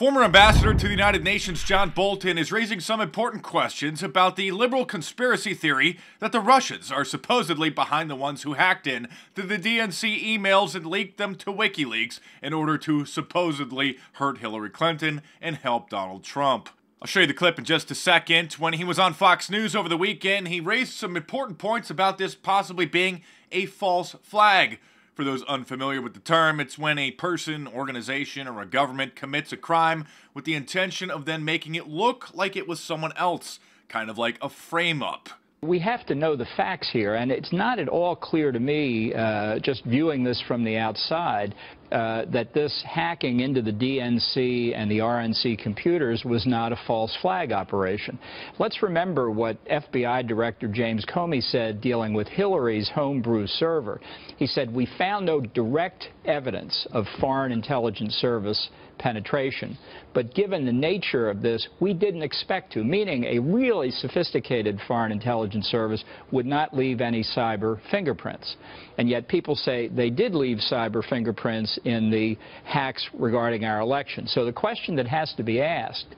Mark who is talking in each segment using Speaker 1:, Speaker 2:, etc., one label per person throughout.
Speaker 1: Former ambassador to the United Nations John Bolton is raising some important questions about the liberal conspiracy theory that the Russians are supposedly behind the ones who hacked in to the DNC emails and leaked them to WikiLeaks in order to supposedly hurt Hillary Clinton and help Donald Trump. I'll show you the clip in just a second. When he was on Fox News over the weekend, he raised some important points about this possibly being a false flag. For those unfamiliar with the term, it's when a person, organization, or a government commits a crime with the intention of then making it look like it was someone else, kind of like a frame-up.
Speaker 2: We have to know the facts here, and it's not at all clear to me, just viewing this from the outside, that this hacking into the DNC and the RNC computers was not a false flag operation. Let's remember what FBI Director James Comey said dealing with Hillary's homebrew server. He said, "We found no direct evidence of Foreign Intelligence Service penetration, but given the nature of this, we didn't expect to," meaning a really sophisticated Foreign Intelligence Service would not leave any cyber fingerprints. And yet people say they did leave cyber fingerprints in the hacks regarding our election. So the question that has to be asked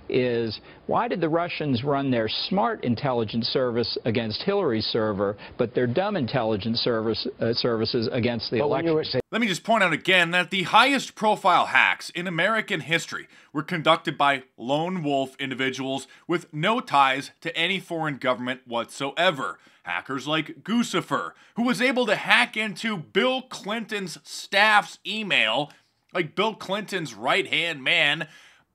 Speaker 2: is, why did the Russians run their smart intelligence service against Hillary's server, but their dumb intelligence services against the election?
Speaker 1: Let me just point out again that the highest profile hacks in American history were conducted by lone wolf individuals with no ties to any foreign government whatsoever. Hackers like Guccifer, who was able to hack into Bill Clinton's staff's email, like Bill Clinton's right-hand man,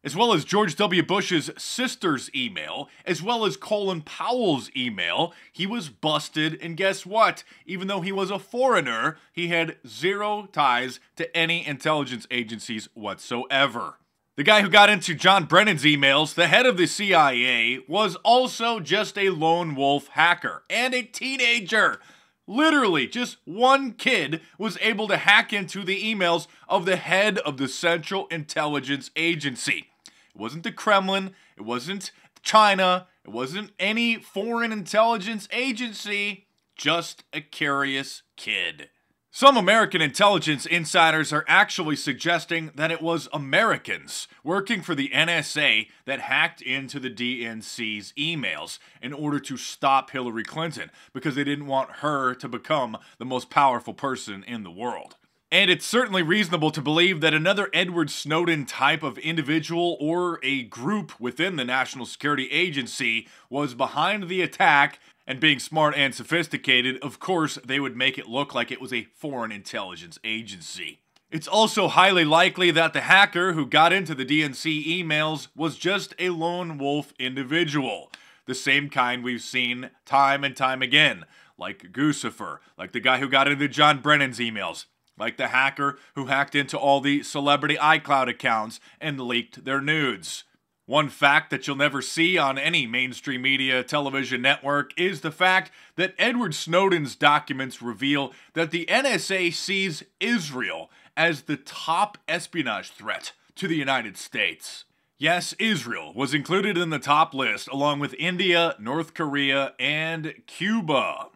Speaker 1: as well as George W. Bush's sister's email, as well as Colin Powell's email. He was busted, and guess what? Even though he was a foreigner, he had zero ties to any intelligence agencies whatsoever. The guy who got into John Brennan's emails, the head of the CIA, was also just a lone wolf hacker and a teenager. Literally, just one kid was able to hack into the emails of the head of the Central Intelligence Agency. It wasn't the Kremlin, it wasn't China, it wasn't any foreign intelligence agency, just a curious kid. Some American intelligence insiders are actually suggesting that it was Americans working for the NSA that hacked into the DNC's emails in order to stop Hillary Clinton because they didn't want her to become the most powerful person in the world. And it's certainly reasonable to believe that another Edward Snowden type of individual or a group within the National Security Agency was behind the attack, and being smart and sophisticated, of course, they would make it look like it was a foreign intelligence agency. It's also highly likely that the hacker who got into the DNC emails was just a lone wolf individual, the same kind we've seen time and time again, like Guccifer, like the guy who got into John Brennan's emails, like the hacker who hacked into all the celebrity iCloud accounts and leaked their nudes. One fact that you'll never see on any mainstream media television network is the fact that Edward Snowden's documents reveal that the NSA sees Israel as the top espionage threat to the United States. Yes, Israel was included in the top list along with India, North Korea, and Cuba.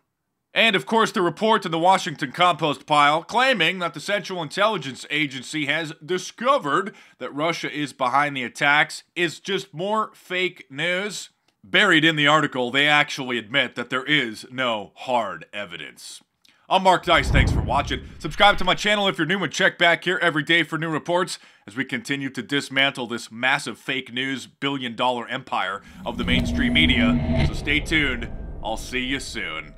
Speaker 1: And of course the report in the Washington compost pile claiming that the Central Intelligence Agency has discovered that Russia is behind the attacks is just more fake news. Buried in the article, they actually admit that there is no hard evidence. I'm Mark Dice, thanks for watching. Subscribe to my channel if you're new and check back here every day for new reports as we continue to dismantle this massive fake news billion-dollar empire of the mainstream media. So stay tuned, I'll see you soon.